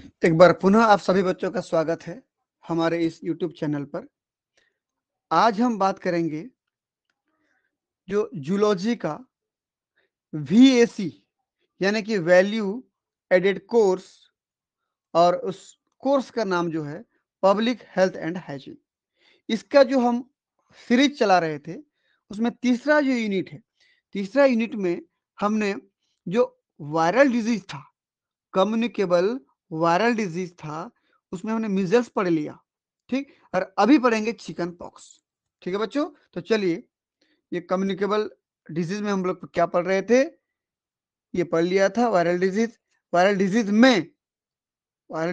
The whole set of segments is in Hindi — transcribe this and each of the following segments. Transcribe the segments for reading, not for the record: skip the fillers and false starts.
एक बार पुनः आप सभी बच्चों का स्वागत है हमारे इस YouTube चैनल पर। आज हम बात करेंगे जो जूलॉजी का VAC यानी कि वैल्यू एडेड कोर्स, और उस कोर्स का नाम जो है पब्लिक हेल्थ एंड हाइजीन। इसका जो हम सीरीज चला रहे थे उसमें तीसरा जो यूनिट है, तीसरा यूनिट में हमने जो वायरल डिजीज था, कम्युनिकेबल वायरल डिजीज था, उसमें हमने मीजल्स पढ़ लिया। ठीक, और अभी पढ़ेंगे चिकन पॉक्स। ठीक है बच्चों, तो चलिए, ये कम्युनिकेबल डिजीज में हम लोग क्या पढ़ रहे थे, ये पढ़ लिया था वायरल डिजीज। वायरल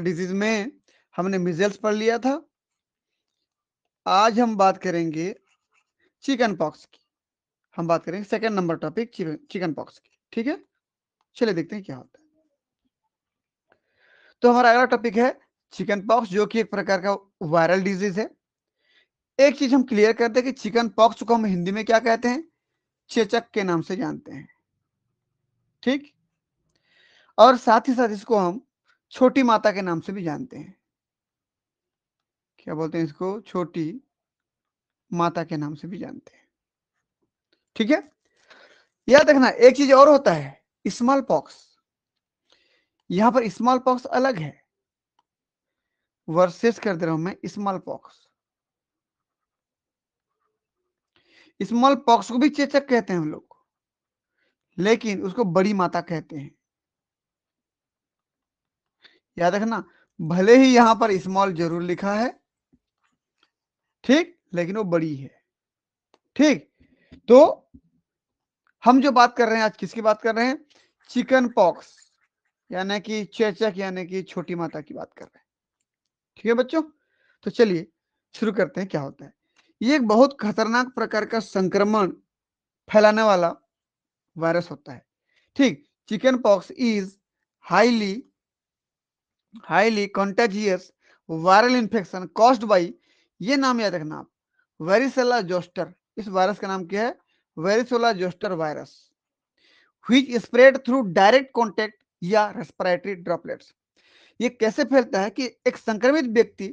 डिजीज में हमने मीजल्स पढ़ लिया था। आज हम बात करेंगे चिकन पॉक्स की। हम बात करेंगे second number topic chicken pox की। ठीक है, चलिए देखते हैं क्या होता है। तो हमारा अगला टॉपिक है चिकन पॉक्स, जो कि एक प्रकार का वायरल डिजीज है। एक चीज हम क्लियर करते हैं कि चिकन पॉक्स को हम हिंदी में क्या कहते हैं, चेचक के नाम से जानते हैं। ठीक, और साथ ही साथ इसको हम छोटी माता के नाम से भी जानते हैं। क्या बोलते हैं इसको, छोटी माता के नाम से भी जानते हैं। ठीक है, याद रखना एक चीज और होता है, स्मॉल पॉक्स। यहां पर स्मॉल पॉक्स अलग है, वर्सेस कर दे रहा हूं मैं। स्मॉल पॉक्स, स्मॉल पॉक्स को भी चेचक कहते हैं हम लोग, लेकिन उसको बड़ी माता कहते हैं। याद रखना, भले ही यहां पर स्मॉल जरूर लिखा है, ठीक, लेकिन वो बड़ी है। ठीक, तो हम जो बात कर रहे हैं आज, किसकी बात कर रहे हैं, चिकन पॉक्स यानी कि चेचक यानी कि छोटी माता की बात कर रहे हैं। ठीक है बच्चों, तो चलिए शुरू करते हैं क्या होता है। ये एक बहुत खतरनाक प्रकार का संक्रमण फैलाने वाला वायरस होता है। ठीक, chicken pox is highly highly contagious viral infection caused by, ये नाम याद रखना आप, वेरिसेला जोस्टर। इस वायरस का नाम क्या है, varicella zoster virus, which spread through direct contact या रेस्पिरेटरी ड्रॉपलेट्स। ये कैसे फैलता है कि एक संक्रमित व्यक्ति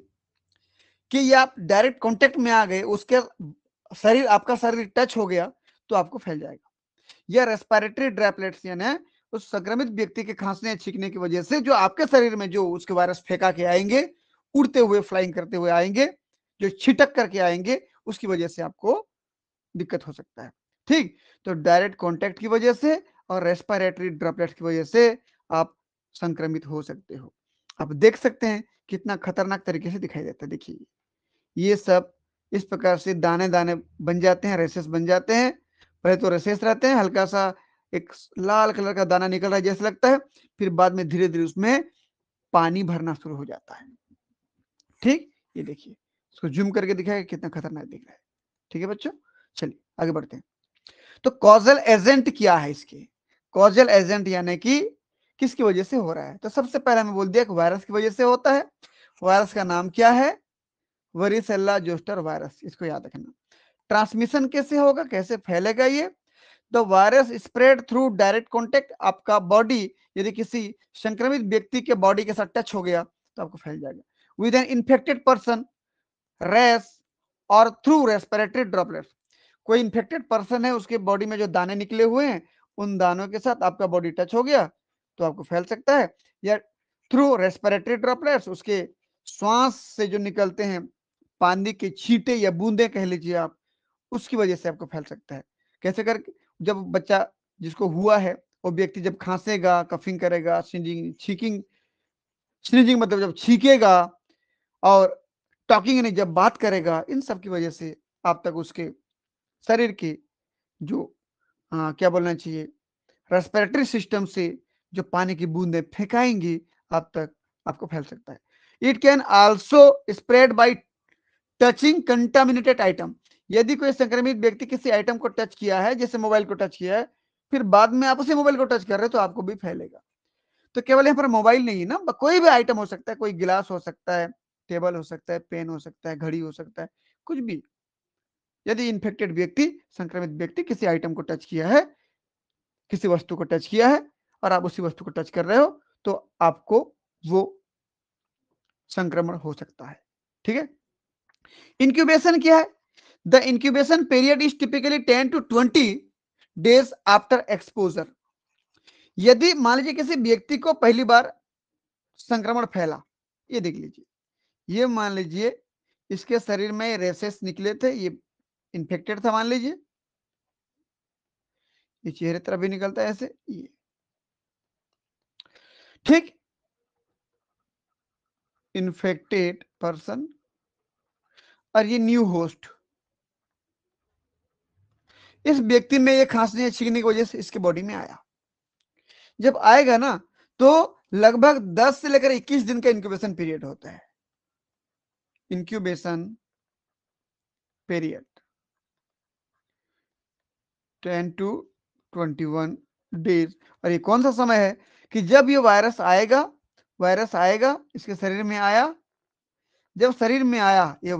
कि ये आप डायरेक्ट कांटेक्ट में आ गए, उसके शरीर, आपका शरीर टच हो गया तो आपको फैल जाएगा। या रेस्पिरेटरी ड्रॉपलेट्स यानी उस संक्रमित व्यक्ति के खांसने छींकने की वजह से जो आपके शरीर में जो उसके वायरस फेंका के आएंगे, उड़ते हुए फ्लाइंग करते हुए आएंगे, जो छिटक करके आएंगे, उसकी वजह से आपको दिक्कत हो सकता है। ठीक, तो डायरेक्ट कांटेक्ट की वजह से और रेस्पिरेटरी ड्रॉपलेट्स की वजह से आप संक्रमित हो सकते हो। आप देख सकते हैं कितना खतरनाक तरीके से दिखाई देता है। देखिए, ये सब इस प्रकार से दाने दाने बन जाते हैं, रेसेस बन जाते हैं। पहले तो रेसेस रहते हैं, हल्का सा एक लाल कलर का दाना निकल रहा है जैसे लगता है, फिर बाद में धीरे धीरे उसमें पानी भरना शुरू हो जाता है। ठीक, ये देखिए, इसको जूम करके दिखाएगा कितना खतरनाक दिख रहा है। ठीक है बच्चों, चलिए आगे बढ़ते हैं। तो कॉजल एजेंट क्या है इसके, कॉजल एजेंट यानी कि किसकी वजह से हो रहा है। तो सबसे पहले मैं बोल दिया कि वायरस की वजह से होता है। वायरस का नाम क्या है, वरीसेल्ला जोस्टर वायरस, इसको याद रखना। ट्रांसमिशन कैसे होगा, कैसे फैलेगा ये, the virus spread through direct contact. आपका बॉडी यदि किसी संक्रमित व्यक्ति के बॉडी के साथ टच हो गया तो आपको फैल जाएगा। With an infected person, rash और थ्रू रेस्पिरेटरी ड्रॉपलेट्स। कोई इन्फेक्टेड पर्सन है, उसके बॉडी में जो दाने निकले हुए हैं, उन दानों के साथ आपका बॉडी टच हो गया तो आपको फैल सकता है। या थ्रू रेस्पिरेटरी ड्रॉपलेट्स, उसके श्वास से जो निकलते हैं पानी के छींटे या बूंदे कह लीजिए आप, उसकी वजह से आपको फैल सकता है। कैसे कर, जब बच्चा जिसको हुआ है वो व्यक्ति जब खांसेगा, कफिंग करेगा, स्नीजिंग छीकिंग, स्नीजिंग मतलब जब छीकेगा, और टॉकिंग यानी जब बात करेगा, इन सब की वजह से आप तक उसके शरीर के जो क्या बोलना चाहिए, रेस्पिरेटरी सिस्टम से जो पानी की बूंदें फेंकाएंगी आप तक, आपको फैल सकता है। It can also spread by touching contaminated item. यदि कोई संक्रमित व्यक्ति किसी आइटम को टच किया है, जैसे मोबाइल को टच किया है, फिर बाद में आप उसी मोबाइल को टच कर रहे हो तो आपको भी फैलेगा। तो केवल यहाँ पर मोबाइल नहीं है ना, कोई भी आइटम हो सकता है, कोई गिलास हो सकता है, टेबल हो सकता है, पेन हो सकता है, घड़ी हो सकता है, कुछ भी। यदि इन्फेक्टेड व्यक्ति, संक्रमित व्यक्ति किसी आइटम को टच किया है, किसी वस्तु को टच किया है, और आप उसी वस्तु को टच कर रहे हो, तो आपको वो संक्रमण हो सकता है। ठीक है, इंक्यूबेशन क्या है? The incubation period is typically 10 to 20 days after exposure. यदि मान लीजिए किसी व्यक्ति को पहली बार संक्रमण फैला, ये देख लीजिए, ये मान लीजिए इसके शरीर में रेसेस निकले थे, ये इन्फेक्टेड था मान लीजिए, ये चेहरे तरफ भी निकलता है ऐसे, ये ठीक, इन्फेक्टेड पर्सन और ये न्यू होस्ट, इस व्यक्ति में ये खांसने छींकने की वजह से इसके बॉडी में आया। जब आएगा ना तो लगभग 10 से लेकर 21 दिन का इंक्यूबेशन पीरियड होता है। Incubation period 10 to 21 days. और ये कौन सा समय है कि जब ये वायरस आएगा इसके शरीर में आया, जब शरीर में आया ये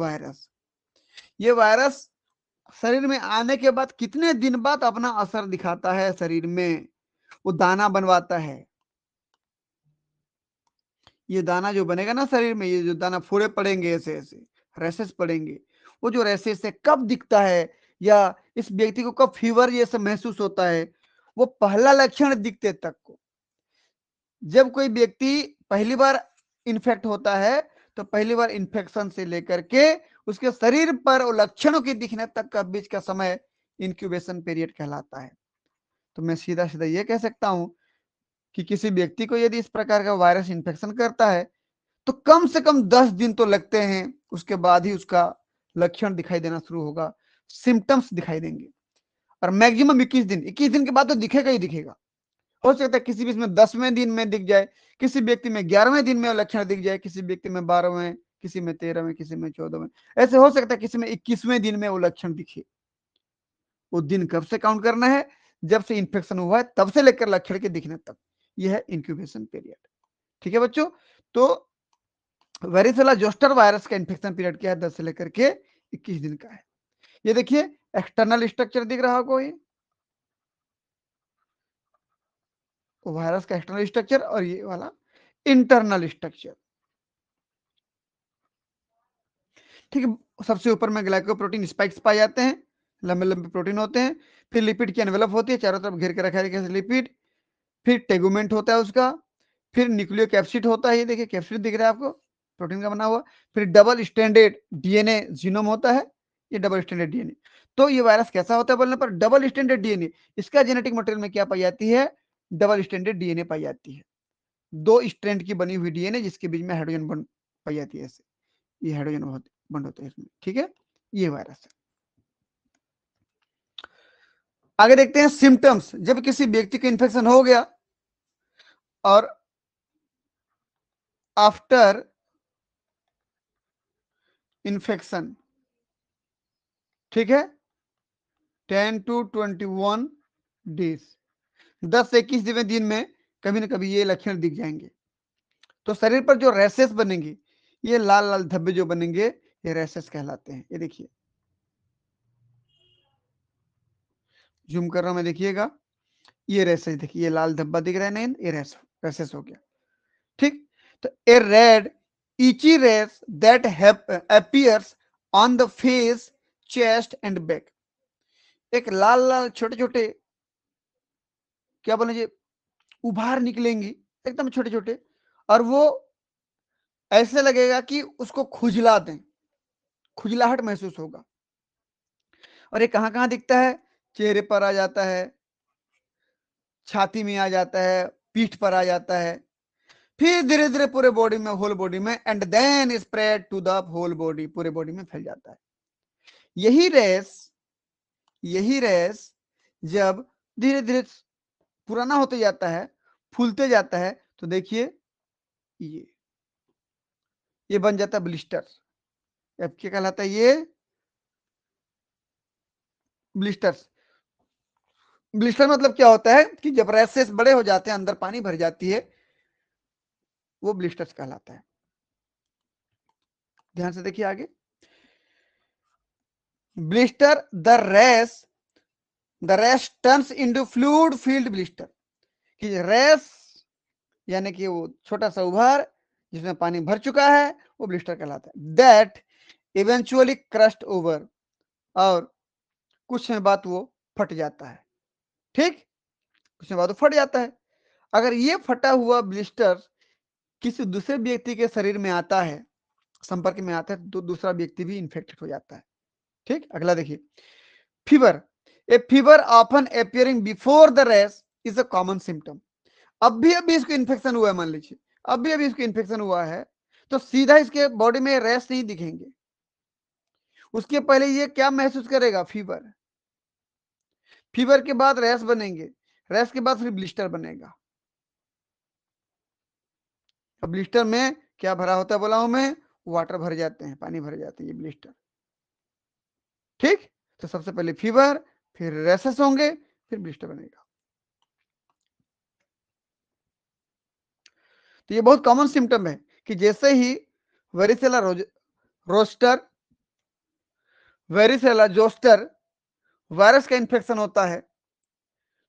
वायरस शरीर में आने के बाद कितने दिन बाद अपना असर दिखाता है शरीर में, वो दाना बनवाता है। ये दाना जो बनेगा ना शरीर में, ये जो दाना फोड़े पड़ेंगे ऐसे ऐसे रैसेस पड़ेंगे, वो जो रैसेस है कब दिखता है या इस व्यक्ति को कब फीवर ये सब महसूस होता है, वो पहला लक्षण दिखते तक को। जब कोई व्यक्ति पहली बार इन्फेक्ट होता है तो पहली बार इन्फेक्शन से लेकर के उसके शरीर पर लक्षणों के दिखने तक का बीच का समय इंक्यूबेशन पीरियड कहलाता है। तो मैं सीधा सीधा ये कह सकता हूं कि किसी व्यक्ति को यदि इस प्रकार का वायरस इन्फेक्शन करता है तो कम से कम 10 दिन तो लगते हैं, उसके बाद ही उसका लक्षण दिखाई देना शुरू होगा, सिम्टम्स दिखाई देंगे। और मैक्सिमम 21 दिन के बाद तो दिखेगा ही दिखेगा। हो सकता है किसी भी इसमें 10वें दिन में दिख जाए, किसी व्यक्ति में 11वें दिन में लक्षण दिख जाए, किसी व्यक्ति में 12वें, किसी में 13वें, किसी में 14वें, ऐसे हो सकता है किसी में 21वें दिन में वो लक्षण दिखे। वो दिन कब से काउंट करना है? जब से इन्फेक्शन हुआ है तब से लेकर लक्षण के दिखने तक, यह है इंक्यूबेशन पीरियड। ठीक है बच्चों, तो वेरिसेला जोस्टर वायरस का इन्फेक्शन पीरियड क्या है? 10 से लेकर के 21 दिन का है। ये देखिए एक्सटर्नल स्ट्रक्चर दिख रहा होगा, ये वायरस का एक्सटर्नल स्ट्रक्चर और ये वाला इंटरनल स्ट्रक्चर। ठीक है, सबसे ऊपर में ग्लाइकोप्रोटीन स्पाइक्स पाए जाते हैं, लंबे लंबे प्रोटीन होते हैं। फिर लिपिड की एनवेलप होती है, चारों तरफ घेर के रखा है लिपिड। फिर टेगुमेंट होता है उसका, फिर न्यूक्लियो कैप्सिड होता है, ये देखिए कैप्सिड दिख रहा है आपको, प्रोटीन का बना हुआ। फिर डबल स्टैंडर्ड डीएनए जीनोम होता है, ये डबल स्टैंडर्ड डीएनए। तो ये वायरस कैसा होता है बोलने पर, डबल स्टैंडर्ड डीएनए, इसका जेनेटिक मटेरियल में क्या पाई जाती है? डबल स्टैंडर्ड डीएनए पाई जाती है, 2 स्ट्रैंड की बनी हुई डीएनए जिसके बीच में हाइड्रोजन बॉन्ड पाई जाती है, ऐसे ये हाइड्रोजन बॉन्ड होता है इसमें। ठीक है, ये वायरस है। आगे देखते हैं सिम्टम्स। जब किसी व्यक्ति को इन्फेक्शन हो गया और आफ्टर इन्फेक्शन, ठीक है, 10 to 21 डेज, 10 से 21वें दिन में कभी ना कभी ये लक्षण दिख जाएंगे। तो शरीर पर जो रैसेस बनेंगे, ये लाल लाल धब्बे जो बनेंगे, ये रैसेस कहलाते हैं। ये देखिए, जूम कर रहा हूं मैं, देखिएगा, ये रैसेस देखिए, ये लाल धब्बा दिख रहा है, नहीं ये रैसेस हो गया। ठीक, तो a red itchy rash that appears on the face, chest and back. एक लाल लाल छोटे छोटे क्या बोले, उभार निकलेंगी एकदम छोटे छोटे, और वो ऐसे लगेगा कि उसको खुजला दें, खुजलाहट महसूस होगा। और ये कहां कहां दिखता है? चेहरे पर आ जाता है, छाती में आ जाता है, पीठ पर आ जाता है, फिर धीरे धीरे पूरे बॉडी में, होल बॉडी में, and then spread to the whole body, पूरे बॉडी में फैल जाता है। यही रेस जब धीरे धीरे पुराना होते जाता है, फूलते जाता है, तो देखिए ये बन जाता है ब्लिस्टर। अब क्या कहलाता है? ये ब्लिस्टर्स। ब्लिस्टर मतलब क्या होता है कि जब रैसेस बड़े हो जाते हैं, अंदर पानी भर जाती है, वो ब्लिस्टर्स कहलाता है। ध्यान से देखिए आगे, blister the race turns into fluid field blister, कि रेस यानी कि वो छोटा सा उभार जिसमें पानी भर चुका है वो ब्लिस्टर कहलाता है। दैट इवेंचुअली क्रस्ट ओवर, और कुछ समय बाद वो फट जाता है। ठीक, कुछ समय बाद वो फट जाता है। अगर ये फटा हुआ ब्लिस्टर किसी दूसरे व्यक्ति के शरीर में आता है, संपर्क में आता है, तो दूसरा व्यक्ति भी इन्फेक्टेड हो जाता है। ठीक, अगला देखिए, fever. A fever often appearing before the rash is a common symptom. अभी इसको इन्फेक्शन हुआ है, मान लीजिए अभी इसको इन्फेक्शन हुआ है, तो सीधा इसके बॉडी में रैश नहीं दिखेंगे, उसके पहले ये क्या महसूस करेगा, फीवर। फीवर के बाद रैश बनेंगे, रैश के बाद फिर ब्लिस्टर बनेगा। अब ब्लिस्टर में क्या भरा होता है बोला हूं मैं, वाटर भर जाते हैं, पानी भर जाते हैं, ये ब्लिस्टर। ठीक, तो सबसे पहले फीवर, फिर रैशेस होंगे, फिर ब्लिस्टर बनेगा। तो ये बहुत कॉमन सिम्टम है कि जैसे ही varicella zoster varicella zoster virus का इन्फेक्शन होता है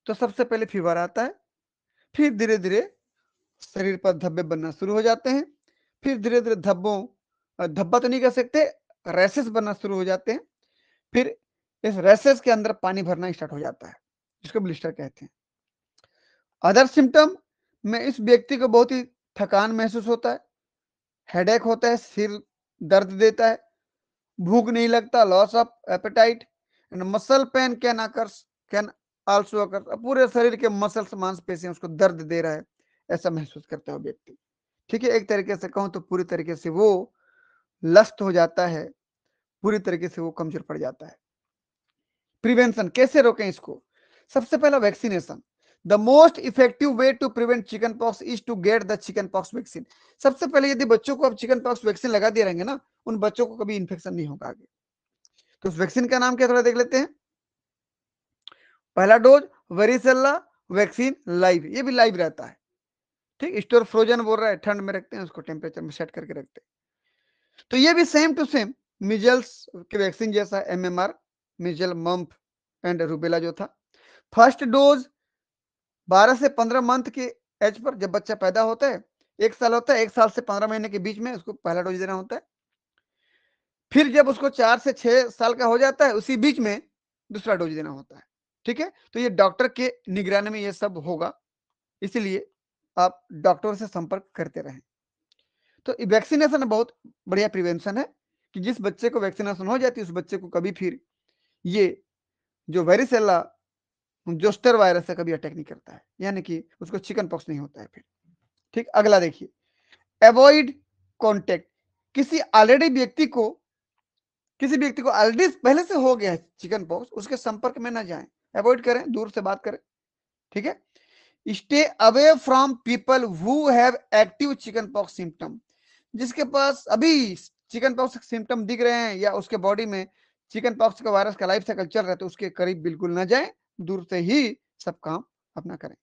तो सबसे पहले फीवर आता है, फिर धीरे धीरे शरीर पर धब्बे बनना शुरू हो जाते हैं, फिर धीरे धीरे धब्बा तो नहीं कह सकते, रैसेस बनना शुरू हो जाते हैं, फिर इस रैसेस के अंदर पानी भरना स्टार्ट हो जाता है, जिसको ब्लिस्टर कहते हैं। अदर सिम्टम में इस व्यक्ति को बहुत ही थकान महसूस होता है, हेडेक होता है, सिर दर्द देता है, भूख नहीं लगता, loss of appetite and muscle pain can also occur. पूरे शरीर के मसल्स मांसपेशियां उसको दर्द दे रहा है, ऐसा महसूस करता है व्यक्ति। ठीक है, एक तरीके से कहूं तो पूरी तरीके से वो लस्ट हो जाता है, पूरी तरीके से वो कमजोर पड़ जाता है। प्रिवेंशन, कैसे रोकें इसको? सबसे पहला vaccination. The most effective way to prevent chicken pox is to get the chicken pox vaccine. सबसे पहले यदि बच्चों को अब चिकन पॉक्स वैक्सीन लगा दिए रहेंगे ना, उन बच्चों को कभी इन्फेक्शन नहीं होगा आगे। तो उस वैक्सीन का नाम क्या, थोड़ा देख लेते हैं। पहला डोज वेरिसेला वैक्सीन लाइव, ये भी लाइव रहता है। ठीक, स्टोर फ्रोजन बोल रहा है, ठंड में रखते हैं उसको, टेम्परेचर में सेट करके रखते हैं। तो ये भी सेम टू सेम मिजल्स के वैक्सीन जैसा, MMR, missile mump and rubella जो था। फर्स्ट डोज 12 से 15 मंथ के एज पर, जब बच्चा पैदा होता है, 1 साल होता है, 1 साल से 15 महीने के बीच में उसको पहला डोज देना होता है। फिर जब उसको 4 से 6 साल का हो जाता है, उसी बीच में दूसरा डोज देना होता है। ठीक है, तो ये डॉक्टर के निगरानी में ये सब होगा, इसलिए आप डॉक्टर से संपर्क करते रहें। तो वैक्सीनेशन बहुत बढ़िया प्रिवेंशन है कि जिस बच्चे को वैक्सीनेशन हो जाती है, उस बच्चे को कभी फिर ये जो वेरिसेला जोस्टर वायरस है कभी अटैक नहीं करता है, यानी कि उसको चिकन पॉक्स नहीं होता है फिर। ठीक, अगला देखिए, अवॉइड कॉन्टेक्ट। किसी व्यक्ति को ऑलरेडी पहले से हो गया है चिकन पॉक्स, उसके संपर्क में ना जाएं, अवॉइड करें, दूर से बात करें। ठीक है, stay away from people who have active chicken pox symptom. जिसके पास अभी चिकन पॉक्स सिम्टम दिख रहे हैं या उसके बॉडी में चिकन पॉक्स का वायरस का लाइफ साइकिल चल रहा है, तो उसके करीब बिल्कुल ना जाएं, दूर से ही सब काम अपना करें।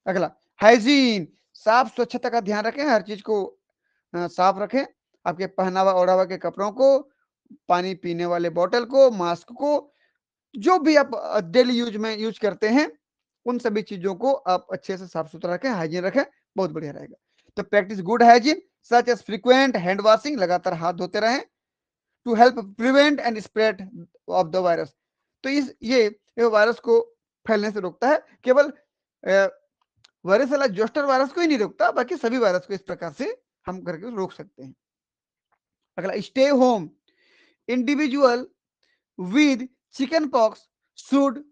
अगला, हाइजीन, साफ स्वच्छता का ध्यान रखें, हर चीज को साफ रखें, आपके पहनावा ओढ़ावा के कपड़ों को, पानी पीने वाले बोतल को, मास्क को, जो भी आप डेली यूज में यूज करते हैं, उन सभी चीजों को आप अच्छे से साफ सुथरा रखें, हाइजीन रखें, बहुत बढ़िया रहेगा। तो practice good hygiene such as frequent hand washing, लगातार हाथ धोते रहें, to help prevent and spread of the virus. तो ये वायरस को फैलने से रोकता है, केवल वायरस जोस्टर वायरस को ही नहीं रोकता, बाकी सभी वायरस को इस प्रकार से हम करके रोक सकते हैं। अगला, stay home. Individual with chicken pox should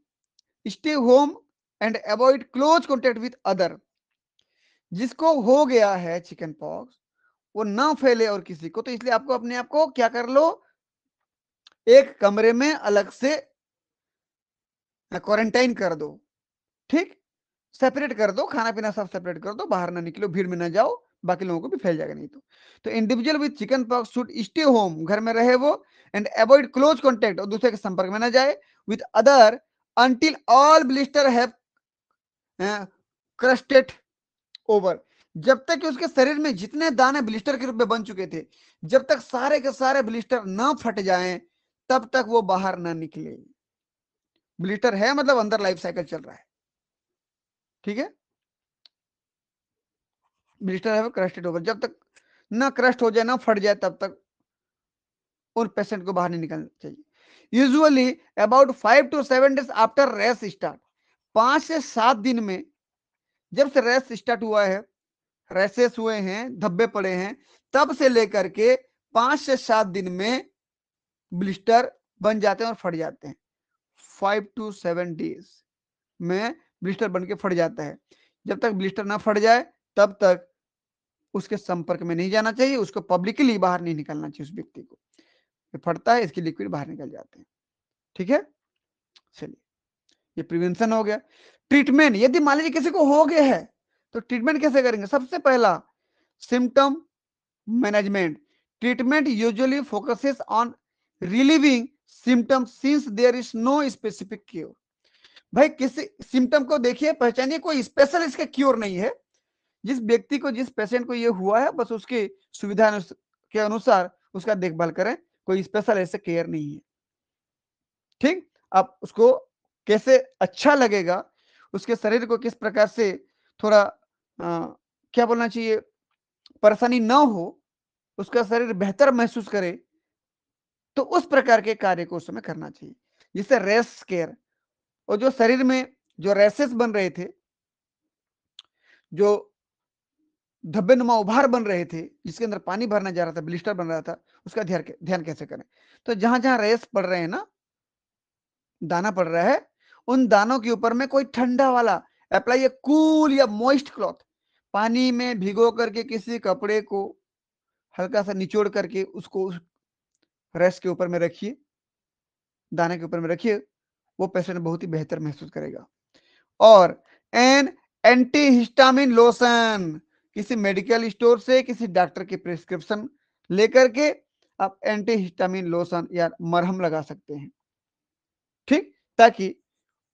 stay home and avoid close contact with other. जिसको हो गया है चिकन पॉक्स वो ना फैले और किसी को, तो इसलिए आपको अपने आप को क्या कर लो, एक कमरे में अलग से क्वारंटाइन कर दो। ठीक, सेपरेट कर दो, खाना पीना सब सेपरेट कर दो, बाहर ना निकलो, भीड़ में ना जाओ, बाकी लोगों को भी फैल जाएगा नहीं तो individual with chicken pox should stay home, घर में रहे वो, एंड अवॉइड क्लोज कॉन्टेक्ट, और दूसरे के संपर्क में ना जाए, with other until all blister have crusted over. जब तक कि उसके शरीर में जितने दाने ब्लिस्टर के रूप में बन चुके थे, जब तक सारे के सारे ब्लिस्टर ना फट जाएं, तब तक वो बाहर ना निकले। ब्लिस्टर है मतलब अंदर लाइफ साइकिल चल रहा है। ठीक है, ब्लिस्टर है क्रस्टेड ओवर, जब तक ना क्रस्ट हो जाए ना फट जाए, तब तक उन पेशेंट को बाहर नहीं निकलना चाहिए। Usually about 5 to 7 days after rest start, 5 से 7 दिन में जब से रेस्ट स्टार्ट हुआ है, रैसेस हुए हैं, धब्बे पड़े हैं, तब से लेकर के 5 से 7 दिन में ब्लिस्टर बन जाते हैं और फट जाते हैं। 5 to 7 days में ब्लिस्टर बन के फट जाता है। जब तक ब्लिस्टर ना फट जाए तब तक उसके संपर्क में नहीं जाना चाहिए, उसको पब्लिकली बाहर नहीं निकलना चाहिए। उस व्यक्ति को फटता है, इसकी लिक्विड बाहर निकल जाते हैं। ठीक है, चलिए ये प्रिवेंशन हो गया। ट्रीटमेंट, यदि मान लीजिए किसी को हो गया है तो ट्रीटमेंट कैसे करेंगे? सबसे पहला symptom management. Treatment usually focuses on relieving symptom since there is no specific cure. भाई किसी सिम्टम को देखिए, पहचानिए, कोई स्पेशल इसका क्योर नहीं है। जिस व्यक्ति को, जिस पेशेंट को ये हुआ है, बस उसकी सुविधा के अनुसार उसका देखभाल करें, कोई स्पेशल ऐसे केयर नहीं है। ठीक, आप उसको कैसे अच्छा लगेगा, उसके शरीर को किस प्रकार से थोड़ा क्या बोलना चाहिए, परेशानी ना हो, उसका शरीर बेहतर महसूस करे, तो उस प्रकार के कार्य को उस समय करना चाहिए, जिससे रेस्ट केयर। और जो शरीर में जो रैसेस बन रहे थे, जो धब्बेनुमा उभार बन रहे थे, जिसके अंदर पानी भरना जा रहा था, ब्लिस्टर बन रहा था, उसका ध्यान कैसे करें? तो जहां जहां रेस पड़ रहे हैं ना, दाना पड़ रहा है, उन दानों के ऊपर में कोई ठंडा वाला अप्लाई, कूल या मॉइस्ट क्लॉथ, पानी में भिगो करके किसी कपड़े को हल्का सा निचोड़ करके उसको रेस के ऊपर में रखिए, दाने के ऊपर में रखिए, वो पेशेंट बहुत ही बेहतर महसूस करेगा। और एंटी हिस्टामिन लोशन, किसी मेडिकल स्टोर से, किसी डॉक्टर की प्रिस्क्रिप्शन लेकर के आप एंटी हिस्टामिन लोशन या मरहम लगा सकते हैं। ठीक, ताकि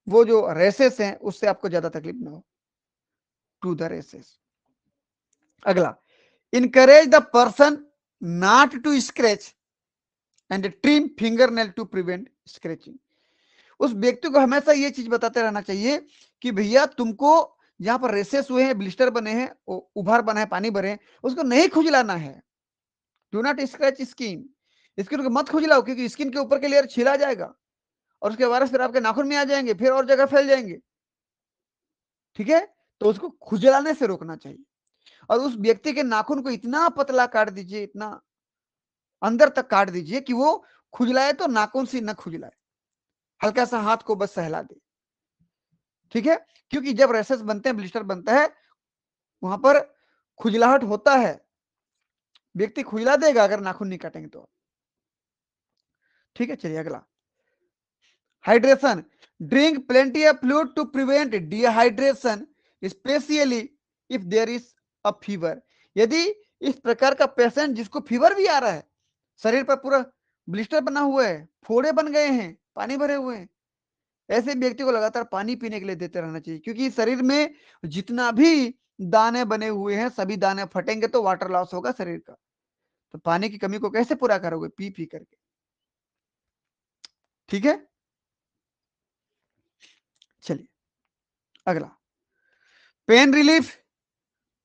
वो जो रेसेस हैं उससे आपको ज्यादा तकलीफ ना हो, टू द रेसेस। अगला, encourage the person not to scratch and trim fingernail to prevent scratching. उस व्यक्ति को हमेशा ये चीज बताते रहना चाहिए कि भैया तुमको जहां पर रेसेस हुए हैं, ब्लिस्टर बने हैं, उभार बना है, पानी भरे हैं, उसको नहीं खुजलाना है। Do not scratch skin, skin को मत खुजलाओ, क्योंकि स्किन के ऊपर के लेयर छिला जाएगा और उसके वायरस फिर आपके नाखून में आ जाएंगे, फिर और जगह फैल जाएंगे। ठीक है, तो उसको खुजलाने से रोकना चाहिए। और उस व्यक्ति के नाखून को इतना पतला काट दीजिए, इतना अंदर तक काट दीजिए कि वो खुजलाए तो नाखून से न खुजलाए, हल्का सा हाथ को बस सहला दे। ठीक है, क्योंकि जब रेसेस बनते हैं, ब्लिस्टर बनता है, वहां पर खुजलाहट होता है, व्यक्ति खुजला देगा अगर नाखून नहीं काटेंगे तो। ठीक है, चलिए अगला, hydration. Drink plenty of fluid to prevent dehydration, especially if there is a fever. यदि इस प्रकार का पेशेंट जिसको फीवर भी आ रहा है, शरीर पर पूरा ब्लिस्टर बना हुआ है, फोड़े बन गए हैं, पानी भरे हुए हैं, ऐसे व्यक्ति को लगातार पानी पीने के लिए देते रहना चाहिए, क्योंकि शरीर में जितना भी दाने बने हुए हैं, सभी दाने फटेंगे तो वाटर लॉस होगा शरीर का। तो पानी की कमी को कैसे पूरा करोगे? पी पी करके। ठीक है, चलिए अगला, पेन रिलीफ।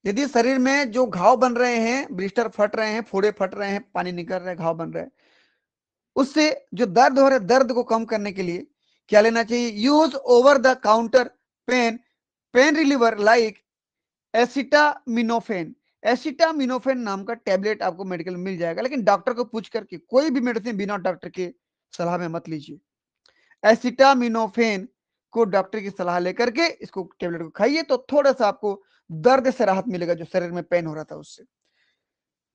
यदि शरीर में जो घाव बन रहे हैं, ब्लिस्टर फट रहे हैं, फोड़े फट रहे हैं, पानी निकल रहा है, घाव बन रहा है, उससे जो दर्द हो रहा है, दर्द को कम करने के लिए क्या लेना चाहिए? Use over the counter pain reliever like acetaminophen. Acetaminophen नाम का टेबलेट आपको मेडिकल में मिल जाएगा, लेकिन डॉक्टर को पूछ करके कोई भी मेडिसिन बिना डॉक्टर के सलाह में मत लीजिए। एसिटामिनोफेन को डॉक्टर की सलाह लेकर के इसको टेबलेट को खाइए, तो थोड़ा सा आपको दर्द से राहत मिलेगा, जो शरीर में पेन हो रहा था उससे।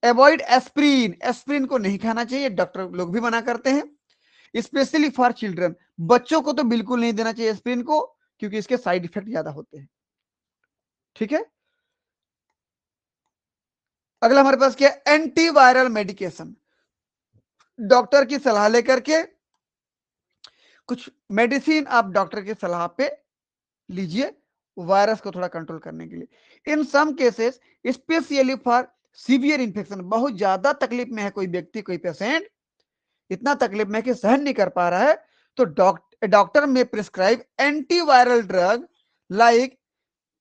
अवॉइड एस्प्रिन, एस्प्रिन को नहीं खाना चाहिए, डॉक्टर लोग भी मना करते हैं, स्पेशली फॉर चिल्ड्रन। बच्चों को तो बिल्कुल नहीं देना चाहिए एस्प्रिन को, क्योंकि इसके साइड इफेक्ट ज्यादा होते हैं। ठीक है, अगला हमारे पास क्या है? Antiviral medication. डॉक्टर की सलाह लेकर के कुछ मेडिसिन आप डॉक्टर की सलाह पे लीजिए, वायरस को थोड़ा कंट्रोल करने के लिए। In some cases specially for severe infection, बहुत ज्यादा तकलीफ में है कोई व्यक्ति, कोई पेशेंट इतना तकलीफ में कि सहन नहीं कर पा रहा है, तो डॉक्टर में prescribe antiviral drug like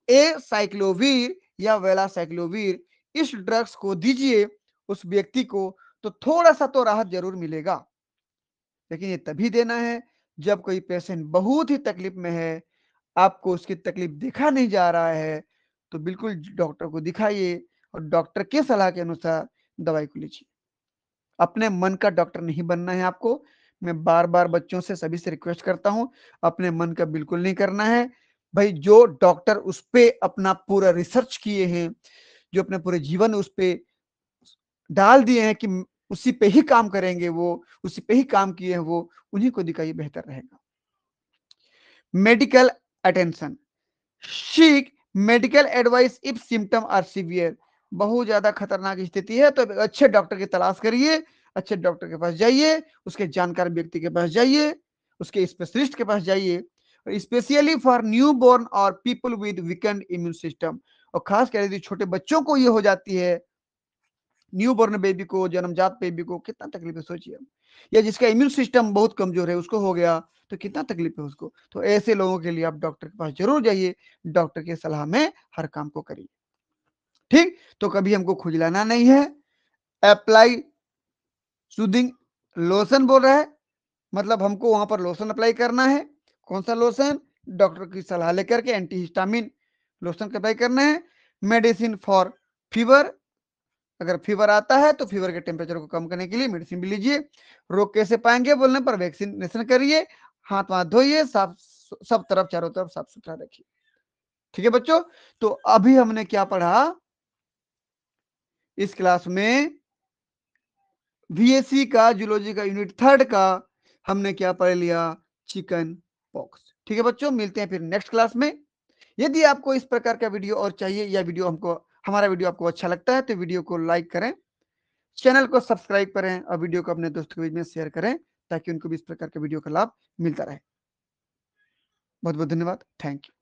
a cyclovir या वेलासाइक्लोवीर। इस ड्रग्स को दीजिए, उस व्यक्ति को तो थोड़ा सा तो राहत जरूर मिलेगा, लेकिन ये तभी देना है जब कोई पेशेंट बहुत ही तकलीफ में है, आपको उसकी तकलीफ देखा नहीं जा रहा है, तो बिल्कुल डॉक्टर को दिखाइए और डॉक्टर के सलाह के अनुसार दवाई को लीजिए। अपने मन का डॉक्टर नहीं बनना है आपको। मैं बार बार बच्चों से सभी से रिक्वेस्ट करता हूं, अपने मन का बिल्कुल नहीं करना है भाई। जो डॉक्टर उस पे अपना पूरा रिसर्च किए हैं, जो अपने पूरे जीवन उस पे डाल दिए हैं कि उसी पे ही काम करेंगे, वो उसी पे ही काम किए हैं, वो उन्हीं को दिखाइए, बेहतर रहेगा। Medical attention, seek medical advice if symptom are severe. बहुत ज्यादा खतरनाक स्थिति है तो अच्छे डॉक्टर की तलाश करिए, अच्छे डॉक्टर के पास जाइए, उसके जानकार व्यक्ति के पास जाइए, उसके स्पेशलिस्ट के पास जाइए, स्पेशली फॉर न्यू बॉर्न और people with weekend immune system. और खास कर यदि छोटे बच्चों को ये हो जाती है, न्यू बॉर्न बेबी को, जन्मजात बेबी को, कितना तकलीफ है सोचिए। या जिसका इम्यून सिस्टम बहुत कमजोर है उसको हो गया तो कितना तकलीफ है उसको। तो ऐसे लोगों के लिए आप डॉक्टर के पास जरूर जाइए, डॉक्टर की सलाह में हर काम को करिए। ठीक, तो कभी हमको खुजलाना नहीं है। अप्लाई सूदिंग लोशन बोल रहा है, मतलब हमको वहां पर लोशन अप्लाई करना है। कौन सा लोशन? डॉक्टर की सलाह लेकर के एंटीहिस्टामिन लोशन अप्लाई करना है। मेडिसिन फॉर फीवर, अगर फीवर आता है तो फीवर के टेम्परेचर को कम करने के लिए मेडिसिन भी लीजिए। रोग कैसे पाएंगे बोलने पर वैक्सीनेशन करिए, हाथ वाथ धोइए, साफ सब तरफ चारों तरफ साफ सुथरा रखिए। ठीक है बच्चों, तो अभी हमने क्या पढ़ा इस क्लास में? VSC का जूलॉजी का यूनिट 3 का हमने क्या पढ़ लिया? Chicken pox. ठीक है बच्चों, मिलते हैं फिर नेक्स्ट क्लास में। यदि आपको इस प्रकार का वीडियो और चाहिए, या वीडियो हमको हमारा वीडियो आपको अच्छा लगता है तो वीडियो को लाइक करें, चैनल को सब्सक्राइब करें और वीडियो को अपने दोस्तों के बीच में शेयर करें, ताकि उनको भी इस प्रकार के वीडियो का लाभ मिलता रहे। बहुत बहुत धन्यवाद, थैंक यू।